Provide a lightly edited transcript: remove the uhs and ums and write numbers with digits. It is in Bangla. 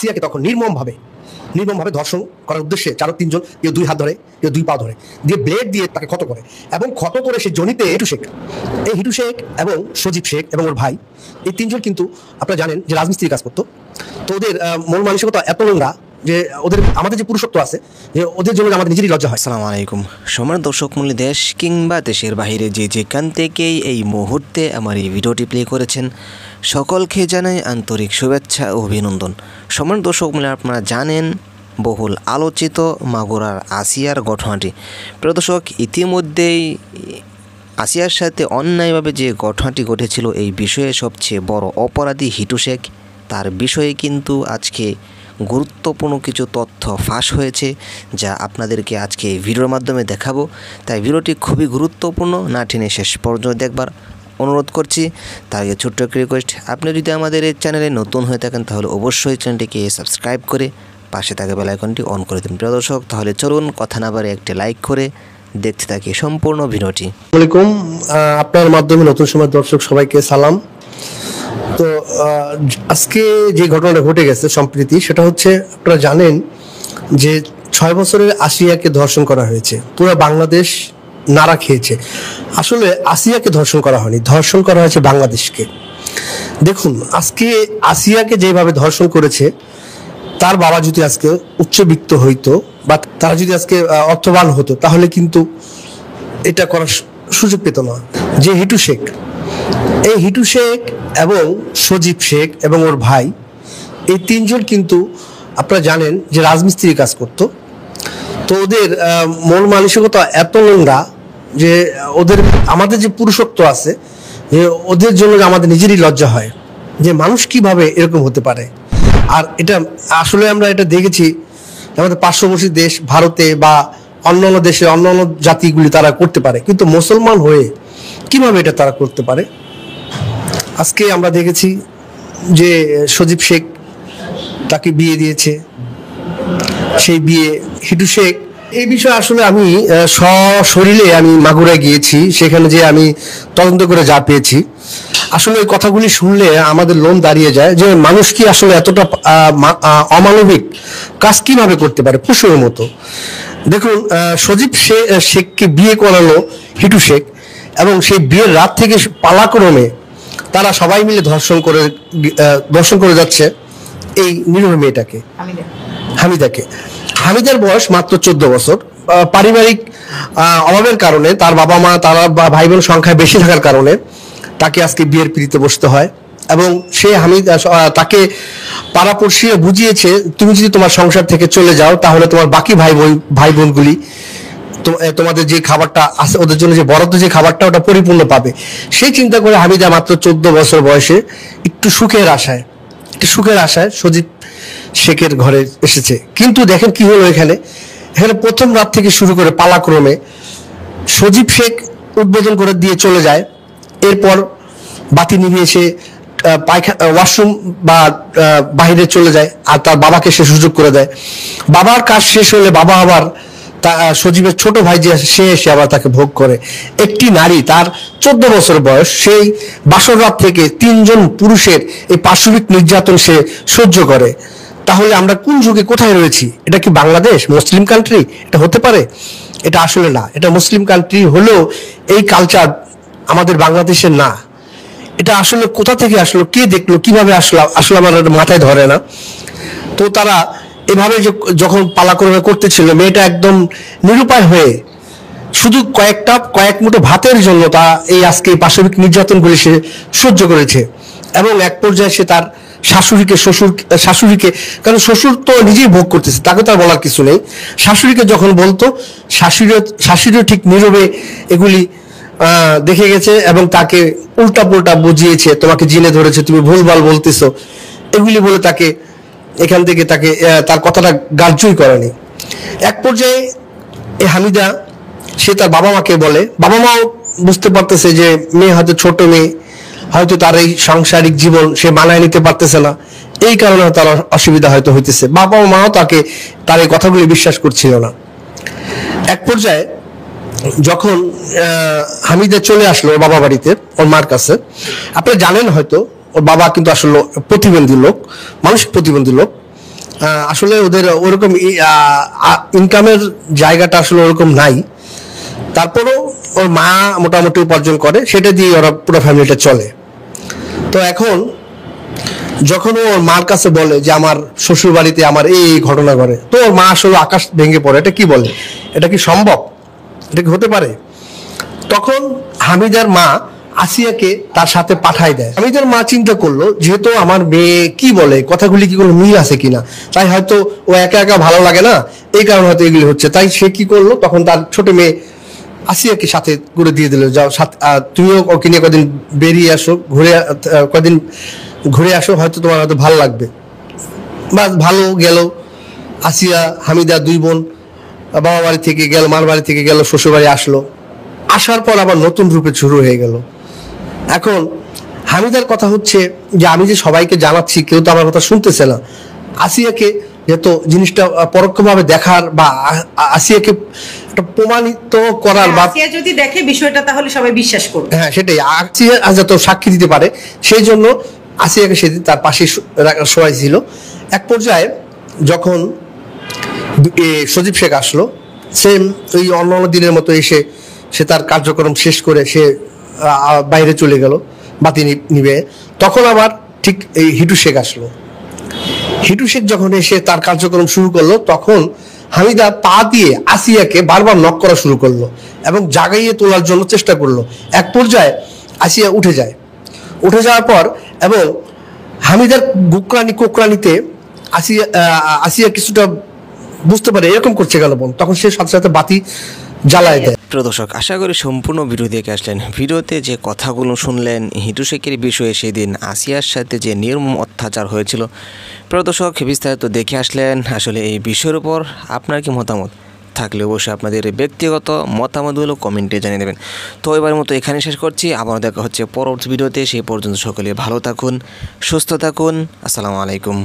আসিয়াকে তখন নির্মমভাবে ধর্ষণ করার উদ্দেশ্যে তিনজন, কেউ দুই হাত ধরে, কেউ দুই পা ধরে, দিয়ে ব্লেড দিয়ে তাকে ক্ষত করে, এবং ক্ষত করে সেই জনিতে হিটু শেখ এবং সজীব শেখ এবং ওর ভাই, এই তিনজন কিন্তু আপনারা জানেন যে রাজমিস্ত্রির কাজ করতো। তো ওদের মন মানসিকতা এত নোংরা যে আমাদের যে পুরুষত্ব আছে, যে ওদের জন্য আমাদের নিজেরই লজ্জা হয়। আসসালামু আলাইকুম সম্মানিত দর্শক মূল্য, দেশ কিংবা দেশের বাইরে যেখান থেকেই এই মুহূর্তে আমার এই ভিডিওটি প্লে করেছেন, সকলকে জানাই আন্তরিক শুভেচ্ছা ও অভিনন্দন। সম্মানিত দর্শক মূল্য, আপনারা জানেন বহুল আলোচিত মাগুরার আসিয়ার ঘটনাটি। প্রিয় দর্শক, ইতিমধ্যেই আসিয়ার সাথে অন্যায়ভাবে যে ঘটনাটি ঘটেছিল, এই বিষয়ে সবচেয়ে বড় অপরাধী হিটু শেখ, তার বিষয়ে কিন্তু আজকে গুরুত্বপূর্ণ কিছু তথ্য ফাঁস হয়েছে, যা আপনাদেরকে আজকে এই ভিডিওর মাধ্যমে দেখাবো। তাই ভিডিওটি খুবই গুরুত্বপূর্ণ, না টেনে শেষ পর্যন্ত দেখবার অনুরোধ করছি। তার আগে ছোট্ট একটা রিকোয়েস্ট, আপনি যদি আমাদের এই চ্যানেলে নতুন হয়ে থাকেন তাহলে অবশ্যই চ্যানেলটিকে সাবস্ক্রাইব করে পাশে থাকা বেল আইকনটি অন করে দিন। প্রিয় দর্শক, তাহলে চলুন কথা না বাড়িয়ে একটি লাইক করে দেখতে থাকি সম্পূর্ণ ভিডিওটি। আসসালামু আলাইকুম, আপনার মাধ্যমে নতুন সময় দর্শক সবাইকে সালাম। তো আজকে যে ঘটনাটা ঘটে গেছে সম্প্রতি, সেটা হচ্ছে আপনারা জানেন যে 6 বছরের আসিয়াকে ধর্ষণ করা হয়েছে, পুরো বাংলাদেশ নাড়া খেয়েছে। আসলে আসিয়াকে ধর্ষণ করা হয়নি, ধর্ষণ করা হয়েছে বাংলাদেশকে। দেখুন, আজকে আসিয়াকে যেভাবে ধর্ষণ করেছে, তার বাবা যদি আজকে উচ্চবিত্ত হইতো বা তারা যদি আজকে অর্থবান হতো, তাহলে কিন্তু এটা করার সুযোগ পেত না। যে হিটু শেখ, এই হিটু শেখ এবং সজীব শেখ এবং ওর ভাই, এই তিনজন কিন্তু আপনারা জানেন যে রাজমিস্ত্রির কাজ করতো। তো ওদের মন মানসিকতা এত নোংরা যে আমাদের যে পুরুষত্ব আছে, যে ওদের জন্য আমাদের নিজেরই লজ্জা হয় যে মানুষ কিভাবে এরকম হতে পারে। আর এটা আসলে আমরা এটা দেখেছি আমাদের পার্শ্ববর্তী দেশ ভারতে বা অন্যান্য দেশে অন্যান্য জাতিগুলি তারা করতে পারে, কিন্তু মুসলমান হয়ে কিভাবে এটা তারা করতে পারে। আজকে আমরা দেখেছি যে সজীব শেখ তাকে বিয়ে দিয়েছে, সেই বিয়ে হিটু শেখ। এই বিষয়ে আসলে আমি সশরীরে আমি মাগুরায় গিয়েছি, সেখানে যে আমি তদন্ত করে যা পেয়েছি, আসলে ওই কথাগুলি শুনলে আমাদের লোম দাঁড়িয়ে যায় যে মানুষ কি আসলে এতটা অমানবিক কাজ কিভাবে করতে পারে, পশুর মতো। দেখুন, সজীব শেখকে বিয়ে করালো হিটু শেখ, এবং সেই বিয়ের রাত থেকে পালাক্রমে তারা সবাই মিলে ধর্ষণ করে যাচ্ছে এই নিরীহ মেয়েটাকে, হামিদাকে। হামিদার বয়স মাত্র 14 বছর। পারিবারিক অভাবের কারণে, তার বাবা মা তারা ভাই বোন সংখ্যায় বেশি থাকার কারণে তাকে আজকে বিয়ের পিড়িতে বসতে হয়। এবং সে তাকে পাড়াপড়শিরা বুঝিয়েছে, তুমি যদি তোমার সংসার থেকে চলে যাও, তাহলে তোমার বাকি ভাই বোনগুলি তোমাদের যে খাবারটা আছে, ওদের জন্য যে বরাদ্দ যে খাবারটা, ওটা পরিপূর্ণ পাবে। সেই চিন্তা করে হামিদা মাত্র 14 বছর বয়সে একটু সুখের আশায় সজীব শেখের ঘরে এসেছে। কিন্তু দেখেন কি হলো, এখানে প্রথম রাত থেকে শুরু করে পালাক্রমে সজীব শেখ উদ্বোধন করে দিয়ে চলে যায়। এরপর বাতি নিভিয়ে সে ওয়াশরুম বা বাহিরে চলে যায়, আর তার বাবাকে সে সুযোগ করে দেয়। বাবার কাজ শেষ হলে বাবা আবার সজীবের ছোট ভাই যে সে এসে আবার তাকে ভোগ করে। একটি নারী, তার 14 বছর বয়স, সেই বাসর রাত থেকে 3জন পুরুষের এই পাশবিক নির্যাতন সে সহ্য করে। তাহলে আমরা কোন যুগে কোথায় রয়েছি? এটা কি বাংলাদেশ মুসলিম কান্ট্রি? এটা হতে পারে? এটা আসলে না। এটা মুসলিম কান্ট্রি হলেও এই কালচার আমাদের বাংলাদেশের না। এটা আসলে কোথা থেকে আসলো, কে দেখলো, কিভাবে আসলে আমার মাথায় ধরে না। তো তারা এভাবে যখন পালাক্রমে করতেছিল, মেয়েটা একদম নিরুপায় হয়ে শুধু কয়েক মুঠো ভাতের জন্য তা এই আজকে পাশবিক নির্যাতনগুলি সে সহ্য করেছে। এবং এক পর্যায়ে সে তার শাশুড়িকে, কারণ শ্বশুর তো নিজেই ভোগ করতেছে, তাকে তো আর বলার কিছু নেই। শাশুড়িকে যখন বলতো, শাশুড়িও ঠিক নীরবে এগুলি দেখে গেছে এবং তাকে উল্টা পুল্টা বুঝিয়েছে, তোমাকে জিনে ধরেছে, তুমি ভুলভাল বলতেছো, এগুলি বলে তাকে এখান থেকে তার কথাটা গ্রাহ্যই করেনি। এক পর্যায়ে এই হামিদা সে তার বাবা মাকে বলে, বাবা মাও বুঝতে পারতেছে যে মেয়ে হয়তো ছোট মেয়ে, হয়তো তার এই সাংসারিক জীবন সে মানায় নিতে পারতেছে না, এই কারণে তার অসুবিধা হয়তো হইতেছে। বাবা মাও তার এই কথাগুলি বিশ্বাস করছিল না। এক পর্যায়ে যখন হামিদা চলে আসলো ওর বাবা বাড়িতে, ওর মার কাছে, আপনারা জানেন হয়তো ওর বাবা কিন্তু আসলে প্রতিবন্ধী লোক, মানসিক প্রতিবন্ধী লোক। আসলে ওদের ওরকম ইনকামের জায়গাটা আসলে ওরকম নাই, তারপরেও ওর মা মোটামুটি উপার্জন করে, সেটা দিয়ে ওরা পুরো ফ্যামিলিটা চলে। তো এখন যখন ও ওর মার কাছে বলে যে আমার শ্বশুর বাড়িতে আমার এই ঘটনা ঘটে, তো ওর মা আসলে আকাশ ভেঙে পড়ে, এটা কি বলে, এটা কি সম্ভব, এটা কি হতে পারে? তখন হামিদার মা আসিয়াকে তার সাথে পাঠায় দেয়। হামিদার মা চিন্তা করলো যেহেতু আমার মেয়ে কি বলে, কথাগুলি কি কোনো মিল আছে কিনা, তাই হয়তো ও একা একা ভালো লাগে না, এই কারণে হয়তো এগুলি হচ্ছে। তাই সে কি করলো, তখন তার ছোট মেয়ে আসিয়াকে সাথে করে দিয়ে দিল, যাও তুমিও ওকে নিয়ে কদিন বেরিয়ে আসো, কদিন ঘুরে আসো, হয়তো তোমার হয়তো ভালো লাগবে। বা ভালো গেল। আসিয়া হামিদা দুই বোন বাবা বাড়ি থেকে গেল, মার বাড়ি থেকে গেল, শ্বশুর বাড়ি আসলো। আসার পর আবার নতুন রূপে শুরু হয়ে গেল। এখন হামিদার কথা হচ্ছে যে আমি যে সবাইকে জানাচ্ছি, কেউ তো আমার কথা শুনতেছে না। আসিয়াকে যেহেতু জিনিসটা পরোক্ষভাবে দেখার বা আসিয়াকে একটা প্রমাণিত করার বা আসিয়া যদি দেখে বিষয়টা তাহলে সবাই বিশ্বাস করবে। হ্যাঁ, সেটাই, আসিয়া যাতে সাক্ষী দিতে পারে, সেই জন্য আসিয়াকে সেদিন তার পাশে শোয়াই ছিল। এক পর্যায়ে যখন সজীব শেখ আসলো, সেম ওই অন্য দিনের মতো এসে সে তার কার্যক্রম শেষ করে সে বাইরে চলে গেল বাতি নিবে, তখন আবার ঠিক এই হিটু শেখ আসলো। হিটু শেখ যখন এসে তার কার্যক্রম শুরু করলো, তখন হামিদা পা দিয়ে আসিয়াকে বারবার নক করা শুরু করলো এবং জাগাইয়ে তোলার জন্য চেষ্টা করলো। এক পর্যায়ে আসিয়া উঠে যায়। উঠে যাওয়ার পর এবং হামিদার কোকরানিতে আসিয়া কিছুটা বুঝতে পারে এরকম করছে গেল বোন, তখন সে সাথে সাথে বাতি জ্বালায় দেয়। প্রিয় দর্শক, আশা করি সম্পূর্ণ ভিডিও দেখে আসলেন। ভিডিওতে যে কথাগুলো শুনলেন হিটু শেখের বিষয়ে, সেদিন আসিয়ার সাথে যে নির্মম অত্যাচার হয়েছিল, প্রিয় দর্শক বিস্তারিত দেখে আসলেন। আসলে এই বিষয়ের উপর আপনার কি মতামত থাকলে অবশ্যই আপনাদের ব্যক্তিগত মতামতগুলো কমেন্টে জানিয়ে দেবেন। তো এবার মতো এখানে শেষ করছি, আবার দেখা হচ্ছে পরবর্তী ভিডিওতে। সেই পর্যন্ত সকলে ভালো থাকুন, সুস্থ থাকুন। আসসালামু আলাইকুম।